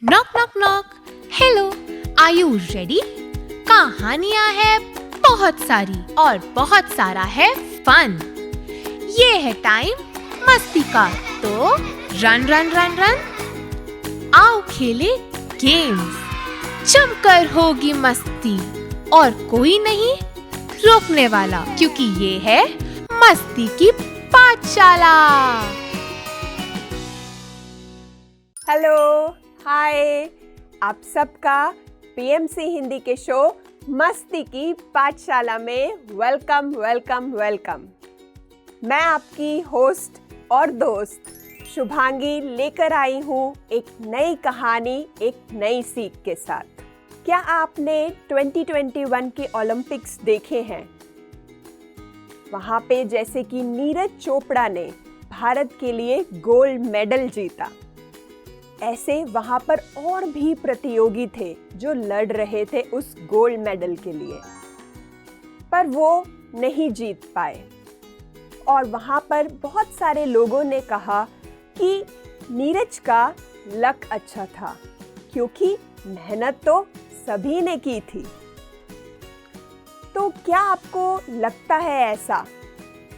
Knock knock knock. Hello, are you ready? कहानियां है बहुत सारी और बहुत सारा है फन। ये है टाइम मस्ती का, तो रन रन रन रन। आओ खेले गेम्स, जमकर होगी मस्ती और कोई नहीं रोकने वाला, क्योंकि ये है मस्ती की पाठशाला। हेलो, हाय, आप सबका पीएमसी हिंदी के शो मस्ती की पाठशाला में वेलकम वेलकम वेलकम। मैं आपकी होस्ट और दोस्त शुभांगी लेकर आई हूँ एक नई कहानी, एक नई सीख के साथ। क्या आपने 2021 के ओलंपिक्स देखे हैं? वहाँ पे जैसे कि नीरज चोपड़ा ने भारत के लिए गोल्ड मेडल जीता, ऐसे वहाँ पर और भी प्रतियोगी थे जो लड़ रहे थे उस गोल्ड मेडल के लिए, पर वो नहीं जीत पाए। और वहाँ पर बहुत सारे लोगों ने कहा कि नीरज का लक अच्छा था, क्योंकि मेहनत तो सभी ने की थी। तो क्या आपको लगता है ऐसा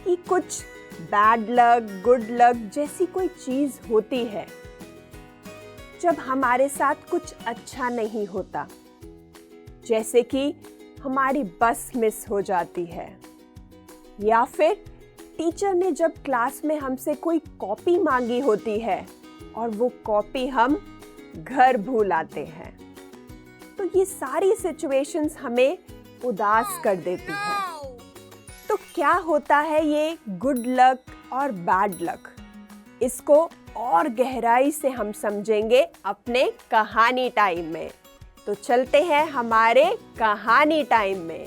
कि कुछ बैड लक, गुड लक जैसी कोई चीज़ होती है जब हमारे साथ कुछ अच्छा नहीं होता? जैसे कि हमारी बस मिस हो जाती है, या फिर टीचर ने जब क्लास में हमसे कोई कॉपी मांगी होती है और वो कॉपी हम घर भूल आते हैं। तो ये सारी सिचुएशंस हमें उदास कर देती हैं। तो क्या होता है ये गुड लक और बैड लक? इसको और गहराई से हम समझेंगे अपने कहानी टाइम में। तो चलते हैं हमारे कहानी टाइम में।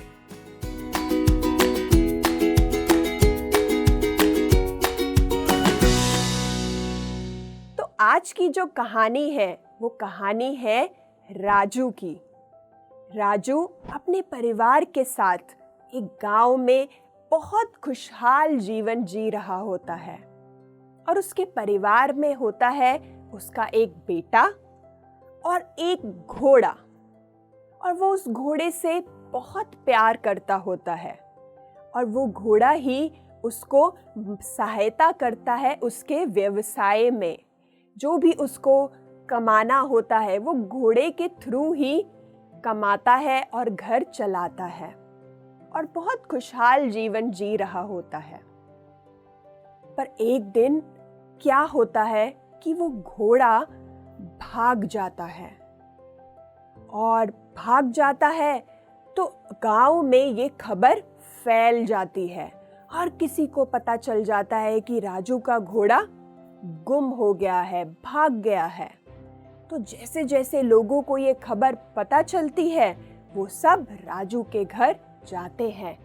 तो आज की जो कहानी है वो कहानी है राजू की। राजू अपने परिवार के साथ एक गांव में बहुत खुशहाल जीवन जी रहा होता है, और उसके परिवार में होता है उसका एक बेटा और एक घोड़ा, और वो उस घोड़े से बहुत प्यार करता होता है, और वो घोड़ा ही उसको सहायता करता है उसके व्यवसाय में। जो भी उसको कमाना होता है वो घोड़े के थ्रू ही कमाता है और घर चलाता है, और बहुत खुशहाल जीवन जी रहा होता है। पर एक दिन क्या होता है कि वो घोड़ा भाग जाता है, और भाग जाता है तो गांव में ये खबर फैल जाती है। हर किसी को पता चल जाता है कि राजू का घोड़ा गुम हो गया है, भाग गया है। तो जैसे जैसे लोगों को ये खबर पता चलती है, वो सब राजू के घर जाते हैं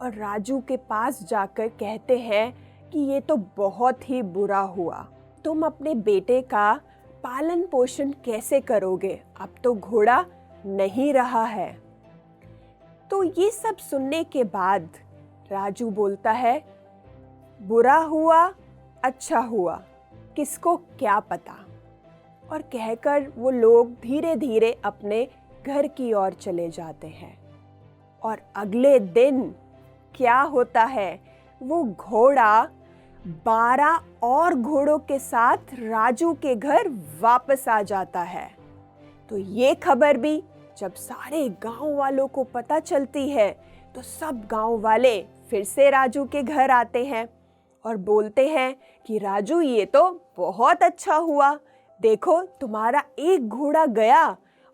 और राजू के पास जाकर कहते हैं कि ये तो बहुत ही बुरा हुआ। तुम अपने बेटे का पालन पोषण कैसे करोगे? अब तो घोड़ा नहीं रहा है। तो ये सब सुनने के बाद राजू बोलता है, बुरा हुआ, अच्छा हुआ, किसको क्या पता। और कहकर वो लोग धीरे धीरे अपने घर की ओर चले जाते हैं। और अगले दिन क्या होता है, वो घोड़ा 12 और घोड़ों के साथ राजू के घर वापस आ जाता है। तो ये खबर भी जब सारे गांव वालों को पता चलती है, तो सब गांव वाले फिर से राजू के घर आते हैं और बोलते हैं कि राजू ये तो बहुत अच्छा हुआ, देखो तुम्हारा एक घोड़ा गया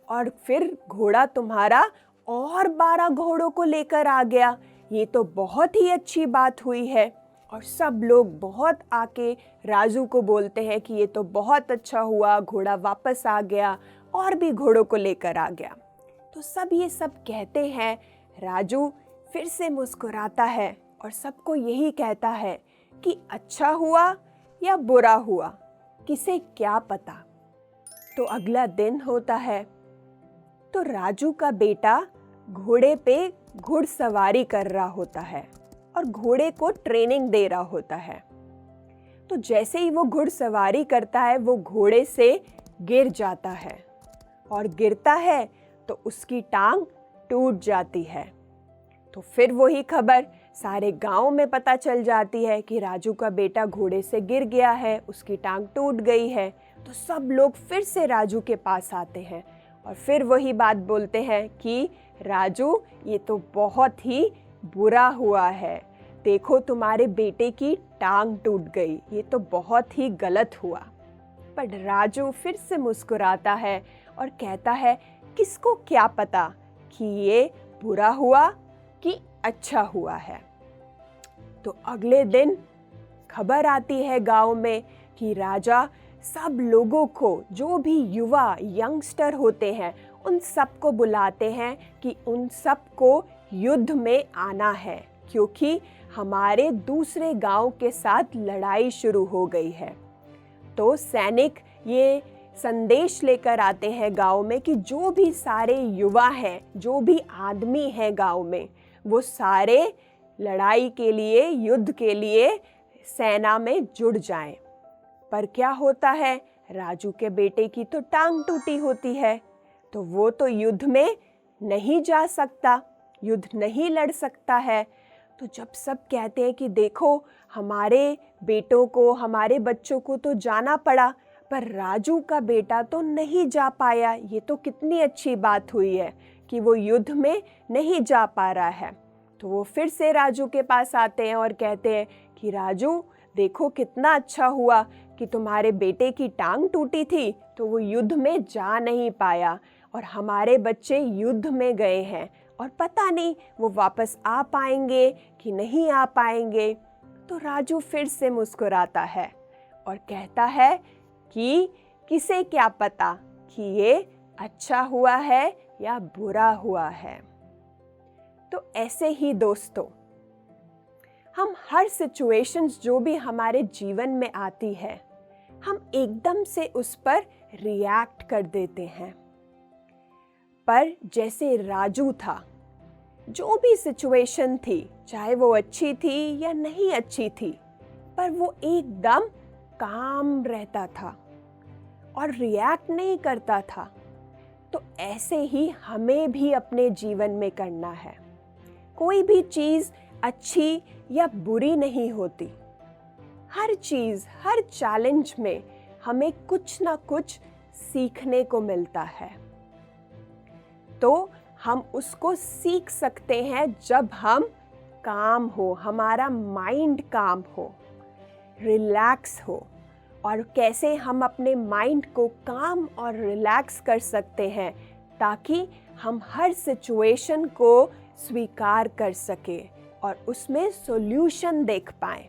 और फिर घोड़ा तुम्हारा और 12 घोड़ों को लेकर आ गया। ये तो बहुत ही अच्छी बात हुई है। और सब लोग बहुत आके राजू को बोलते हैं कि ये तो बहुत अच्छा हुआ, घोड़ा वापस आ गया और भी घोड़ों को लेकर आ गया। तो सब ये सब कहते हैं। राजू फिर से मुस्कुराता है और सबको यही कहता है कि अच्छा हुआ या बुरा हुआ, किसे क्या पता। तो अगला दिन होता है, तो राजू का बेटा घोड़े पे घुड़सवारी कर रहा होता है और घोड़े को ट्रेनिंग दे रहा होता है। तो जैसे ही वो घुड़सवारी करता है, वो घोड़े से गिर जाता है और गिरता है तो उसकी टांग टूट जाती है। तो फिर वही खबर सारे गांव में पता चल जाती है कि राजू का बेटा घोड़े से गिर गया है, उसकी टांग टूट गई है। तो सब लोग फिर से राजू के पास आते हैं और फिर वही बात बोलते हैं कि राजू, ये तो बहुत ही बुरा हुआ है, देखो तुम्हारे बेटे की टांग टूट गई, ये तो बहुत ही गलत हुआ। पर राजू फिर से मुस्कुराता है और कहता है किसको क्या पता कि ये बुरा हुआ कि अच्छा हुआ है। तो अगले दिन खबर आती है गांव में कि राजा सब लोगों को, जो भी युवा यंगस्टर होते हैं, उन सबको बुलाते हैं कि उन सबको युद्ध में आना है, क्योंकि हमारे दूसरे गांव के साथ लड़ाई शुरू हो गई है। तो सैनिक ये संदेश लेकर आते हैं गांव में कि जो भी सारे युवा हैं, जो भी आदमी हैं गांव में, वो सारे लड़ाई के लिए, युद्ध के लिए सेना में जुड़ जाएं। पर क्या होता है, राजू के बेटे की तो टांग टूटी होती है, तो वो तो युद्ध में नहीं जा सकता, युद्ध नहीं लड़ सकता है। तो जब सब कहते हैं कि देखो हमारे बेटों को, हमारे बच्चों को तो जाना पड़ा, पर राजू का बेटा तो नहीं जा पाया, ये तो कितनी अच्छी बात हुई है कि वो युद्ध में नहीं जा पा रहा है। तो वो फिर से राजू के पास आते हैं और कहते हैं कि राजू, देखो कितना अच्छा हुआ कि तुम्हारे बेटे की टांग टूटी थी तो वो युद्ध में जा नहीं पाया, और हमारे बच्चे युद्ध में गए हैं और पता नहीं वो वापस आ पाएंगे कि नहीं आ पाएंगे। तो राजू फिर से मुस्कुराता है और कहता है कि किसे क्या पता कि ये अच्छा हुआ है या बुरा हुआ है। तो ऐसे ही दोस्तों, हम हर सिचुएशंस जो भी हमारे जीवन में आती है, हम एकदम से उस पर रिएक्ट कर देते हैं। पर जैसे राजू था, जो भी सिचुएशन थी, चाहे वो अच्छी थी या नहीं अच्छी थी, पर वो एकदम काम रहता था और रिएक्ट नहीं करता था। तो ऐसे ही हमें भी अपने जीवन में करना है। कोई भी चीज़ अच्छी या बुरी नहीं होती। हर चीज़, हर चैलेंज में हमें कुछ ना कुछ सीखने को मिलता है। तो हम उसको सीख सकते हैं जब हम काम हो, हमारा माइंड काम हो, रिलैक्स हो। और कैसे हम अपने माइंड को काम और रिलैक्स कर सकते हैं ताकि हम हर सिचुएशन को स्वीकार कर सके और उसमें सॉल्यूशन देख पाएं।